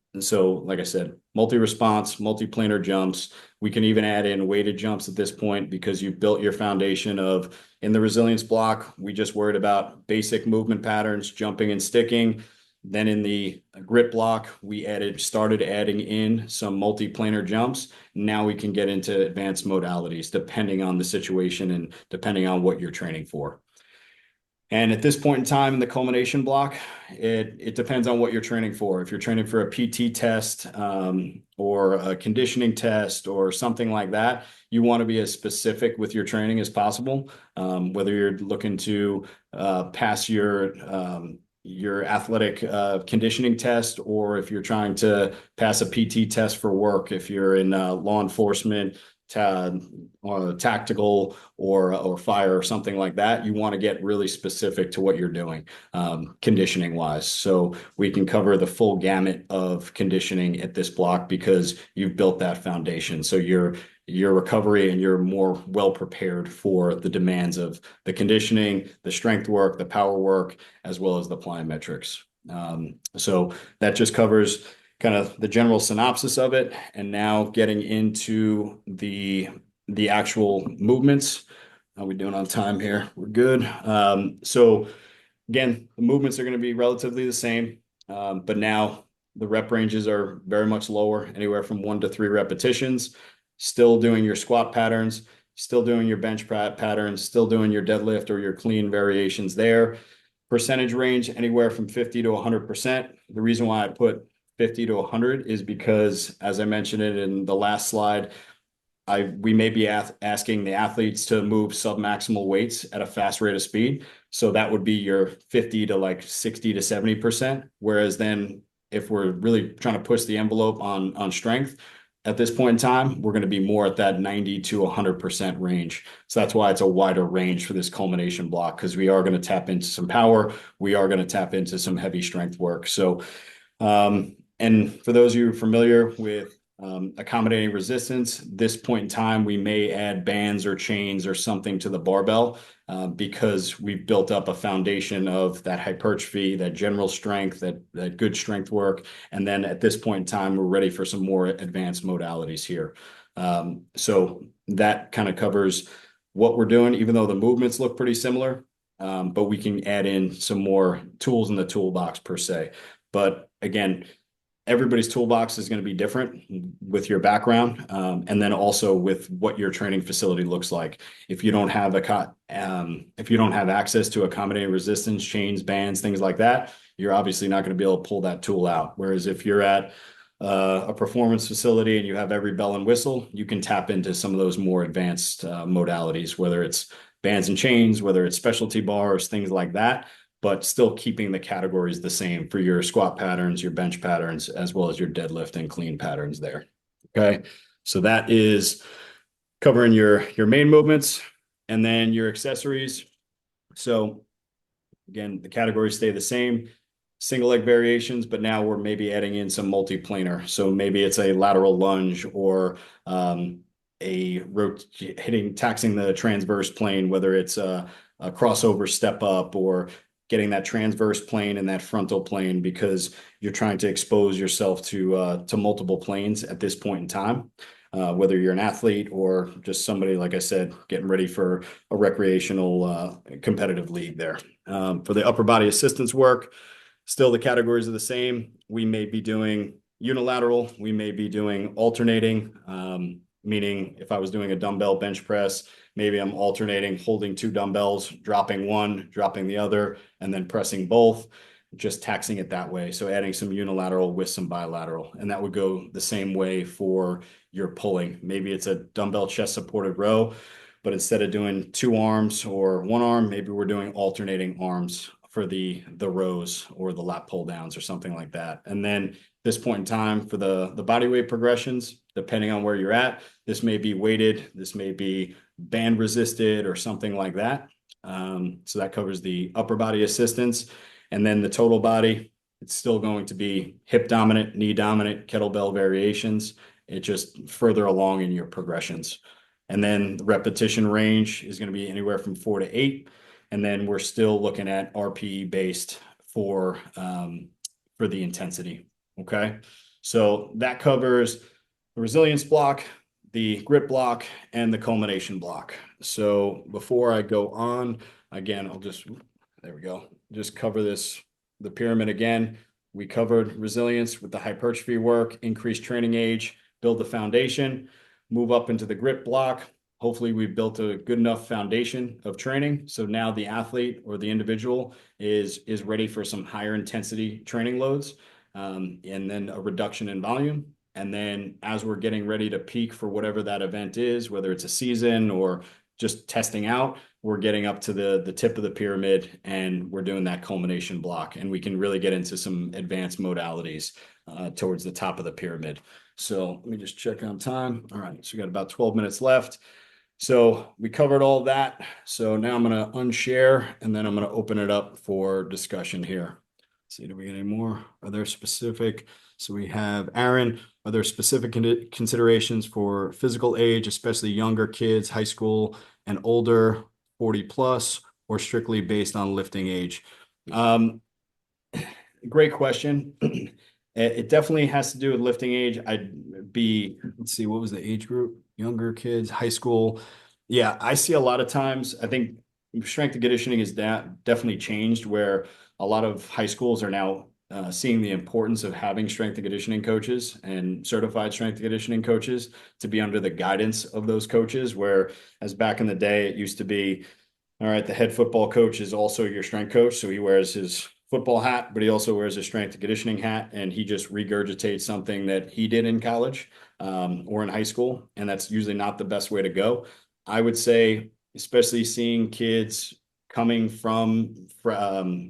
like I said, multi-response, multi-planar jumps. We can even add in weighted jumps at this point because you've built your foundation of, in the resilience block, we just worried about basic movement patterns, jumping and sticking. Then in the grit block, we started adding in some multi-planar jumps. Now we can get into advanced modalities depending on the situation and depending on what you're training for. And at this point in time in the culmination block, it depends on what you're training for. If you're training for a PT test or a conditioning test or something like that, you want to be as specific with your training as possible. Whether you're looking to pass your your athletic conditioning test, or if you're trying to pass a PT test for work, if you're in law enforcement, tactical, or fire or something like that, you want to get really specific to what you're doing conditioning wise. So we can cover the full gamut of conditioning at this block because you've built that foundation. So your recovery and you're more well prepared for the demands of the conditioning, the strength work, the power work, as well as the plyometrics. So that just covers kind of the general synopsis of it. And now getting into the actual movements. How are we doing on time here? We're good. So again, the movements are going to be relatively the same, but now the rep ranges are very much lower, anywhere from 1 to 3 repetitions. Still doing your squat patterns, still doing your bench patterns, still doing your deadlift or your clean variations there. Percentage range anywhere from 50 to 100%. The reason why I put 50 to 100 is because, as I mentioned it in the last slide, we may be asking the athletes to move submaximal weights at a fast rate of speed. So that would be your 50 to like 60 to 70%. Whereas then if we're really trying to push the envelope on strength, at this point in time, we're going to be more at that 90 to 100% range. So that's why it's a wider range for this culmination block, because we are going to tap into some power. We are going to tap into some heavy strength work. So, and for those of you familiar with accommodating resistance, this point in time, we may add bands or chains or something to the barbell because we've built up a foundation of that hypertrophy, that general strength, that good strength work. And then at this point in time, we're ready for some more advanced modalities here. So that kind of covers what we're doing, even though the movements look pretty similar, but we can add in some more tools in the toolbox per se. But again, everybody's toolbox is going to be different with your background, and then also with what your training facility looks like. If you don't have access to accommodating resistance, chains, bands, things like that, you're obviously not going to be able to pull that tool out. Whereas if you're at a performance facility and you have every bell and whistle, you can tap into some of those more advanced modalities, whether it's bands and chains, whether it's specialty bars, things like that, but still keeping the categories the same for your squat patterns, your bench patterns, as well as your deadlift and clean patterns there. Okay. So that is covering your main movements and then your accessories. So again, the categories stay the same, single leg variations, but now we're maybe adding in some multiplanar. So maybe it's a lateral lunge or taxing the transverse plane, whether it's a crossover step up or getting that transverse plane and that frontal plane, because you're trying to expose yourself to multiple planes at this point in time, whether you're an athlete or just somebody, like I said, getting ready for a recreational competitive league there. For the upper body assistance work, still the categories are the same. We may be doing unilateral, we may be doing alternating, meaning if I was doing a dumbbell bench press, maybe I'm alternating, holding 2 dumbbells, dropping one, dropping the other, and then pressing both, just taxing it that way. So adding some unilateral with some bilateral. And that would go the same way for your pulling. Maybe it's a dumbbell chest supported row, but instead of doing 2 arms or 1 arm, maybe we're doing alternating arms for the rows or the lat pull downs or something like that. And then this point in time for the body weight progressions, depending on where you're at, this may be weighted, this may be band resisted or something like that. So that covers the upper body assistance. And then the total body, it's still going to be hip dominant, knee dominant, kettlebell variations. It's just further along in your progressions. And then the repetition range is going to be anywhere from 4 to 8. And then we're still looking at RPE based for the intensity. Okay. So that covers the resilience block, the grip block, and the culmination block. So before I go on, again, there we go. Just cover the pyramid again. We covered resilience with the hypertrophy work, increased training age, build the foundation, move up into the grip block. Hopefully we've built a good enough foundation of training. So now the athlete or the individual is ready for some higher intensity training loads, and then a reduction in volume. And then as we're getting ready to peak for whatever that event is, whether it's a season or just testing out, we're getting up to the tip of the pyramid and we're doing that culmination block. And we can really get into some advanced modalities towards the top of the pyramid. So let me just check on time. All right, so we got about 12 minutes left. So we covered all that. So now I'm going to unshare and then I'm going to open it up for discussion here. Let's see, do we get any more? Are there specific? So we have Aaron. Are there specific considerations for physical age, especially younger kids, high school and older, 40 plus, or strictly based on lifting age? Great question. It definitely has to do with lifting age. Let's see, what was the age group? Younger kids, high school. Yeah, I see a lot of times, I think strength and conditioning is definitely changed where a lot of high schools are now seeing the importance of having strength and conditioning coaches and certified strength and conditioning coaches to be under the guidance of those coaches, where as back in the day, it used to be, all right, the head football coach is also your strength coach. So he wears his football hat, but he also wears a strength and conditioning hat, and he just regurgitates something that he did in college or in high school. And that's usually not the best way to go. I would say, especially seeing kids coming from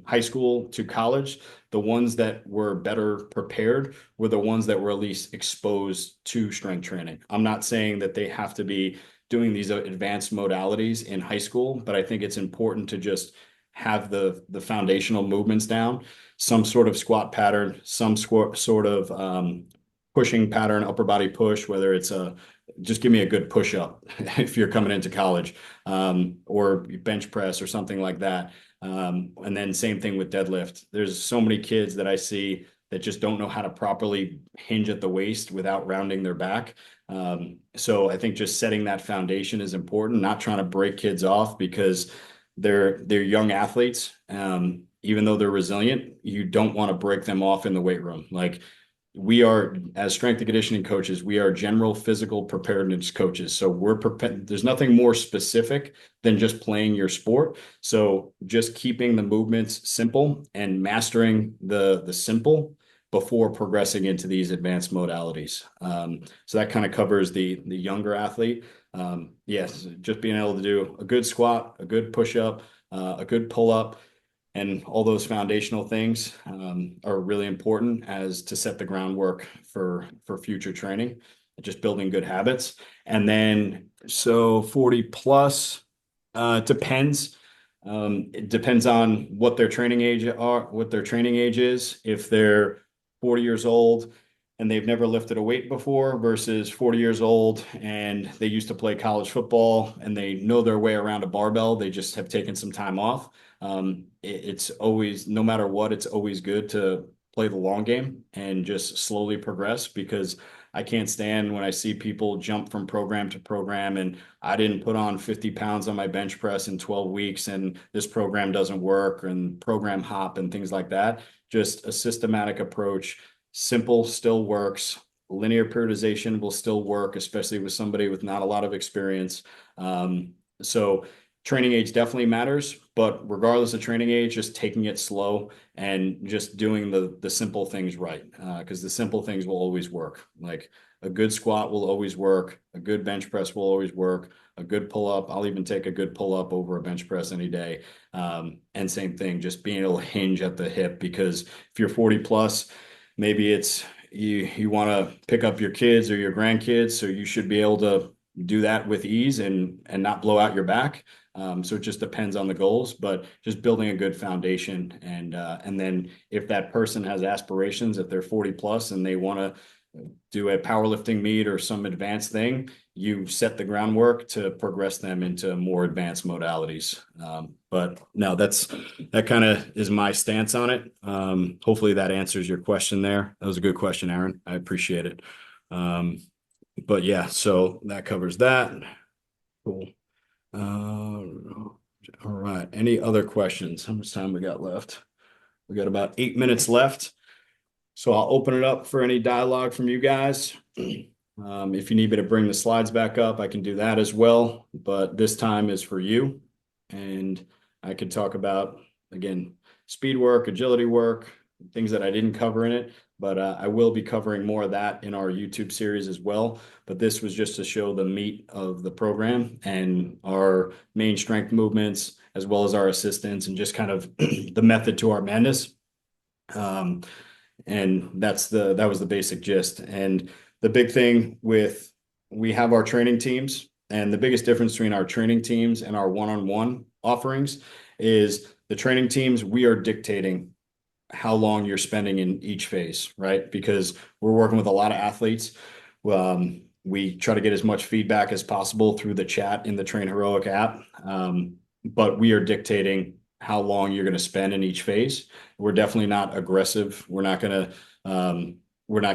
high school to college, the ones that were better prepared were the ones that were at least exposed to strength training. I'm not saying that they have to be doing these advanced modalities in high school, but I think it's important to just have the foundational movements down, some sort of squat pattern, some sort of pushing pattern, upper body push, whether it's just give me a good push up if you're coming into college, or bench press or something like that. And then same thing with deadlift. There's so many kids that I see that just don't know how to properly hinge at the waist without rounding their back. So I think just setting that foundation is important, not trying to break kids off because they're young athletes. Even though they're resilient, you don't want to break them off in the weight room. Like we are, as strength and conditioning coaches, we are general physical preparedness coaches. So we're prepared. There's nothing more specific than just playing your sport. So just keeping the movements simple and mastering the simple before progressing into these advanced modalities. So that kind of covers the younger athlete. Yes, just being able to do a good squat, a good push up, a good pull up, and all those foundational things are really important as to set the groundwork for future training, just building good habits. And then so 40 plus depends. It depends on what their training age is. If they're 40 years old and they've never lifted a weight before versus 40 years old and they used to play college football and they know their way around a barbell, they just have taken some time off. It's always, no matter what, it's always good to play the long game and just slowly progress, because I can't stand when I see people jump from program to program and I didn't put on 50 pounds on my bench press in 12 weeks and this program doesn't work, and program hop and things like that. Just a systematic approach. Simple still works. Linear periodization will still work, especially with somebody with not a lot of experience. So training age definitely matters, but regardless of training age, just taking it slow and just doing the simple things right. Because the simple things will always work. Like a good squat will always work. A good bench press will always work. A good pull up. I'll even take a good pull up over a bench press any day. And same thing, just being able to hinge at the hip, because if you're 40 plus, maybe it's you want to pick up your kids or your grandkids, so you should be able to do that with ease and not blow out your back. So it just depends on the goals, but just building a good foundation. And then if that person has aspirations, if they're 40 plus and they want to do a powerlifting meet or some advanced thing, you set the groundwork to progress them into more advanced modalities. But no, that kind of is my stance on it. Hopefully that answers your question there. That was a good question, Aaron. I appreciate it. But yeah, so that covers that. Cool. All right. Any other questions? How much time we got left? We got about 8 minutes left. So I'll open it up for any dialogue from you guys. If you need me to bring the slides back up, I can do that as well. But this time is for you. And I could talk about, again, speed work, agility work, things that I didn't cover in it, but I will be covering more of that in our YouTube series as well. But this was just to show the meat of the program and our main strength movements, as well as our assistance and just kind of the method to our madness. And that was the basic gist. And the big thing with we have our training teams, and the biggest difference between our training teams and our one-on-one offerings is the training teams, we are dictating how long you're spending in each phase, right? Because we're working with a lot of athletes. We try to get as much feedback as possible through the chat in the Train Heroic app. But we are dictating how long you're going to spend in each phase. We're definitely not aggressive. We're not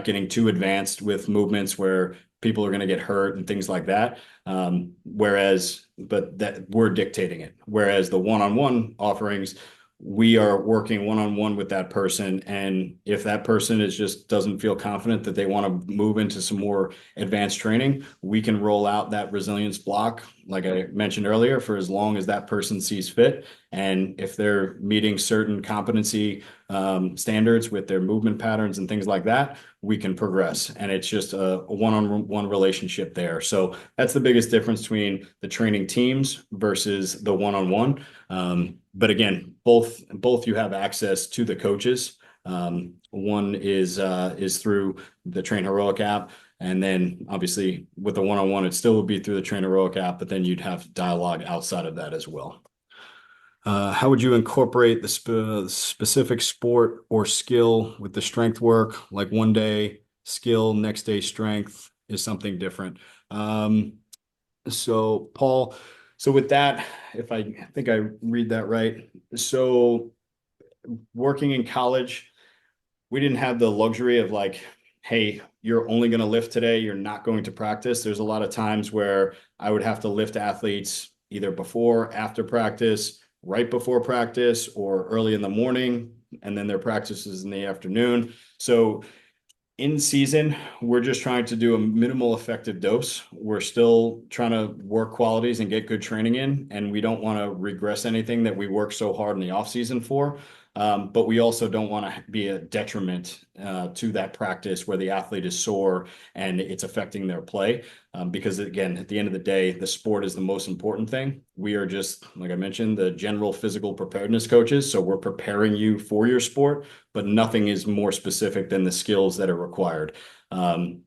getting too advanced with movements where people are going to get hurt and things like that. But that we're dictating it. Whereas the one-on-one offerings, we are working one-on-one with that person. And if that person doesn't feel confident that they want to move into some more advanced training, we can roll out that resilience block, like I mentioned earlier, for as long as that person sees fit. And if they're meeting certain competency standards with their movement patterns and things like that, we can progress. And it's just a one-on-one relationship there. So that's the biggest difference between the training teams versus the one-on-one. But again, both you have access to the coaches. One is through the Train Heroic app. And then obviously with the one-on-one, it still would be through the Train Heroic app, but then you'd have dialogue outside of that as well. How would you incorporate the specific sport or skill with the strength work? Like one day skill, next day strength is something different. So Paul, so with that, if I think I read that right. So working in college, we didn't have the luxury of like, hey, you're only going to lift today. You're not going to practice. There's a lot of times where I would have to lift athletes either before, after practice, right before practice, or early in the morning, and then their practices in the afternoon. So in season, we're just trying to do a minimal effective dose. We're still trying to work qualities and get good training in, and we don't want to regress anything that we work so hard in the off season for. But we also don't want to be a detriment to that practice where the athlete is sore and it's affecting their play. Because again, at the end of the day, the sport is the most important thing. We are just, like I mentioned, the general physical preparedness coaches. So we're preparing you for your sport, but nothing is more specific than the skills that are required.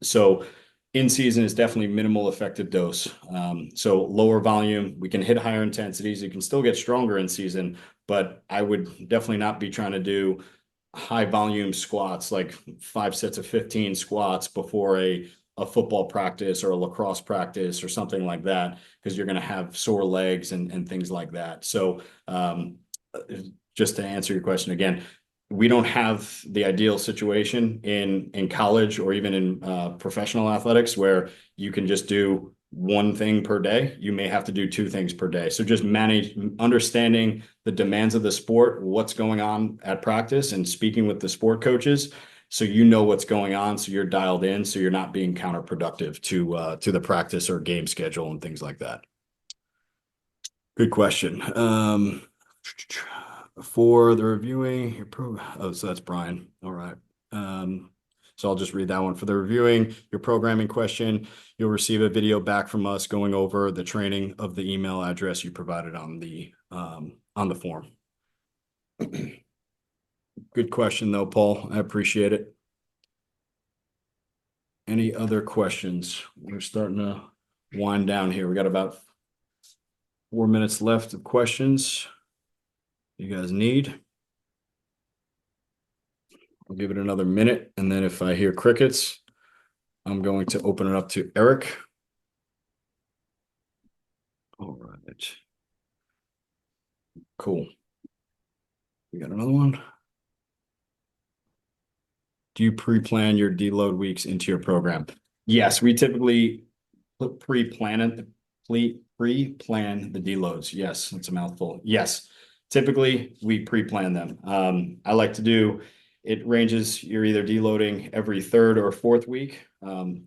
So in season is definitely minimal effective dose. So lower volume, we can hit higher intensities. You can still get stronger in season, but I would definitely not be trying to do high volume squats, like 5 sets of 15 squats before a football practice or a lacrosse practice or something like that, because you're going to have sore legs and things like that. So just to answer your question again, we don't have the ideal situation in college or even in professional athletics where you can just do one thing per day. You may have to do two things per day. So just understanding the demands of the sport, what's going on at practice, and speaking with the sport coaches so you know what's going on, so you're dialed in, so you're not being counterproductive to the practice or game schedule and things like that. Good question. For the reviewing your program. Oh, so that's Brian. All right. So I'll just read that one. For the reviewing your programming question, you'll receive a video back from us going over the training of the email address you provided on the form. Good question though, Paul. I appreciate it. Any other questions? We're starting to wind down here. We got about 4 minutes left of questions you guys need. I'll give it another minute, and then if I hear crickets, I'm going to open it up to Eric. All right. Cool. We got another one. Do you pre-plan your deload weeks into your program? Yes, we typically pre-plan the deloads. Yes, it's a mouthful. Yes, typically we pre-plan them. I like to do, it ranges, you're either deloading every third or fourth week,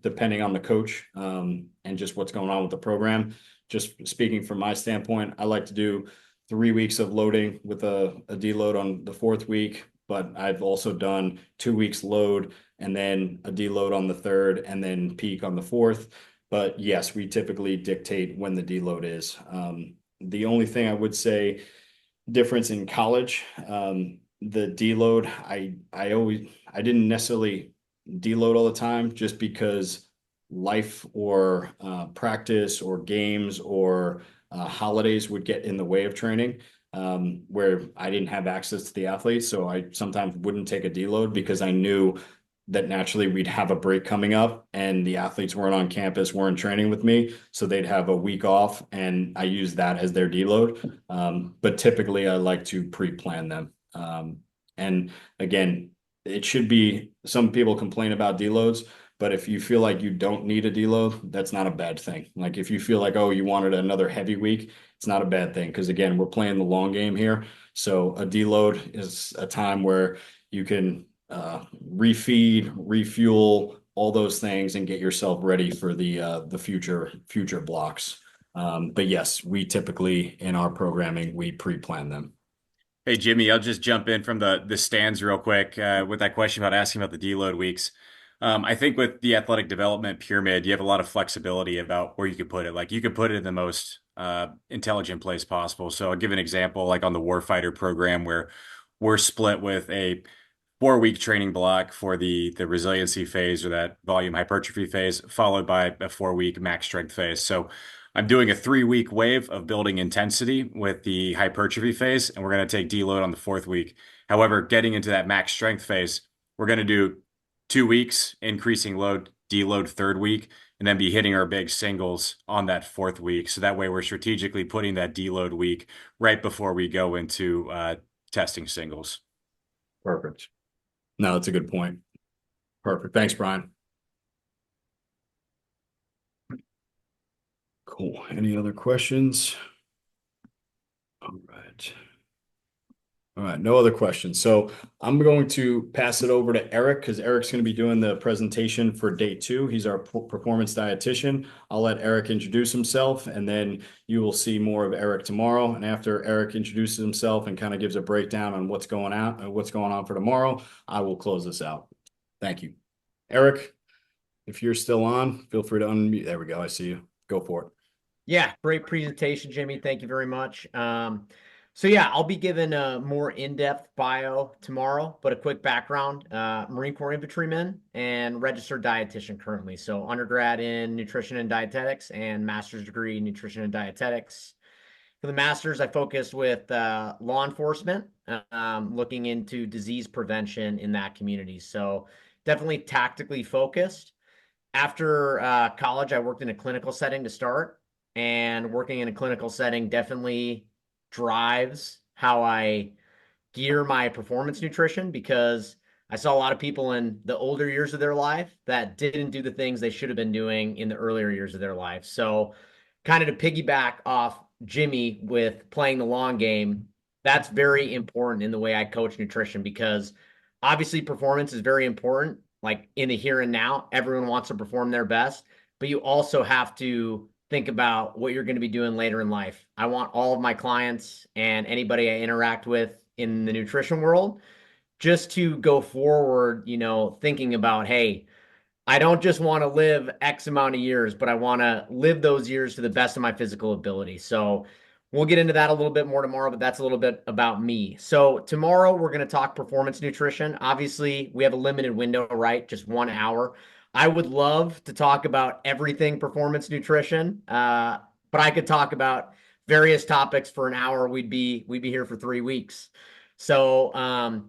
depending on the coach and just what's going on with the program. Just speaking from my standpoint, I like to do 3 weeks of loading with a deload on the fourth week, but I've also done 2 weeks load and then a deload on the third and then peak on the fourth. But yes, we typically dictate when the deload is. The only thing I would say difference in college, the deload, I didn't necessarily deload all the time just because life or practice or games or holidays would get in the way of training, where I didn't have access to the athletes. So I sometimes wouldn't take a deload because I knew that naturally we'd have a break coming up and the athletes weren't on campus, weren't training with me. So they'd have a week off and I use that as their deload. But typically I like to pre-plan them. And again, it should be, some people complain about deloads, but if you feel like you don't need a deload, that's not a bad thing. Like if you feel like, oh, you wanted another heavy week, it's not a bad thing. Because again, we're playing the long game here. So a deload is a time where you can refeed, refuel, all those things, and get yourself ready for the future blocks. But yes, we typically in our programming we pre-plan them. Hey Jimmy, I'll just jump in from the stands real quick with that question about asking about the deload weeks. I think with the athletic development pyramid, you have a lot of flexibility about where you could put it. Like you could put it in the most intelligent place possible. So I'll give an example, like on the Warfighter program, where we're split with a 4 week training block for the resiliency phase or that volume hypertrophy phase, followed by a 4 week max strength phase. So I'm doing a 3 week wave of building intensity with the hypertrophy phase, and we're going to take deload on the fourth week. However, getting into that max strength phase, we're going to do 2 weeks increasing load, deload third week, and then be hitting our big singles on that fourth week. So that way we're strategically putting that deload week right before we go into testing singles. Perfect. No, that's a good point. Perfect. Thanks, Brian. Cool. Any other questions? All right. All right, no other questions. So I'm going to pass it over to Eric because Eric's going to be doing the presentation for day 2. He's our performance dietitian. I'll let Eric introduce himself, and then you will see more of Eric tomorrow. And after Eric introduces himself and kind of gives a breakdown on what's going on for tomorrow, I will close this out. Thank you. Eric, if you're still on, feel free to unmute. There we go. I see you. Go for it. Yeah, great presentation, Jimmy. Thank you very much. So yeah, I'll be giving a more in-depth bio tomorrow, but a quick background, Marine Corps infantryman and registered dietitian currently. So undergrad in nutrition and dietetics and master's degree in nutrition and dietetics. For the master's, I focused with law enforcement, looking into disease prevention in that community. So definitely tactically focused. After college, I worked in a clinical setting to start, and working in a clinical setting definitely drives how I gear my performance nutrition because I saw a lot of people in the older years of their life that didn't do the things they should have been doing in the earlier years of their life. So, kind of to piggyback off Jimmy with playing the long game, that's very important in the way I coach nutrition because obviously performance is very important. Like in the here and now, everyone wants to perform their best, but you also have to think about what you're going to be doing later in life. I want all of my clients and anybody I interact with in the nutrition world just to go forward, thinking about, hey, I don't just want to live X amount of years, but I want to live those years to the best of my physical ability. So we'll get into that a little bit more tomorrow, but that's a little bit about me. So tomorrow we're going to talk performance nutrition. Obviously, we have a limited window, right? Just 1 hour. I would love to talk about everything performance nutrition, but I could talk about various topics for an hour. We'd be here for 3 weeks. So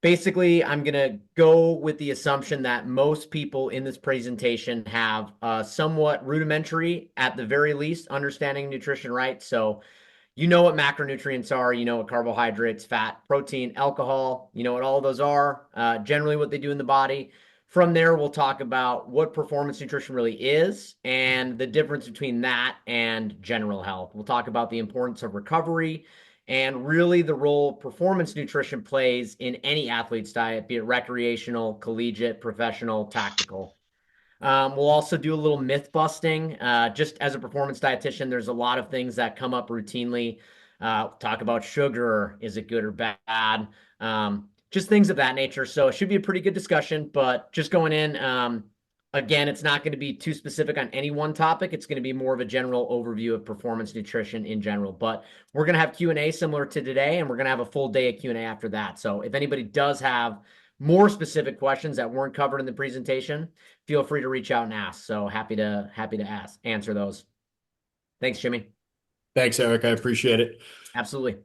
basically, I'm going to go with the assumption that most people in this presentation have a somewhat rudimentary, at the very least, understanding nutrition, right? So you know what macronutrients are, you know what carbohydrates, fat, protein, alcohol, you know what all those are, generally what they do in the body. From there, we'll talk about what performance nutrition really is and the difference between that and general health. We'll talk about the importance of recovery and really the role performance nutrition plays in any athlete's diet, be it recreational, collegiate, professional, tactical. We'll also do a little myth busting. Just as a performance dietitian, there's a lot of things that come up routinely. Talk about sugar. Is it good or bad? just things of that nature. So it should be a pretty good discussion, but just going in, again, it's not going to be too specific on any one topic. It's going to be more of a general overview of performance nutrition in general, but we're going to have Q&A similar to today, and we're going to have a full day of Q&A after that. So if anybody does have more specific questions that weren't covered in the presentation, feel free to reach out and ask. So happy to answer those. Thanks, Jimmy. Thanks, Eric. I appreciate it. Absolutely.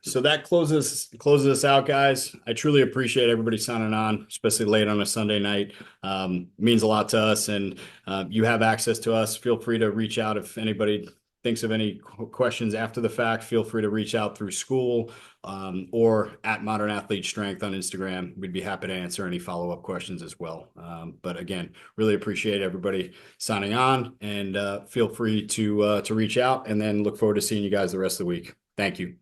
So that closes us out, guys. I truly appreciate everybody signing on, especially late on a Sunday night. Means a lot to us, and you have access to us. Feel free to reach out if anybody thinks of any questions after the fact. Feel free to reach out through school or at Modern Athlete Strength on Instagram. We'd be happy to answer any follow-up questions as well. But again, really appreciate everybody signing on, and feel free to reach out, and then look forward to seeing you guys the rest of the week. Thank you.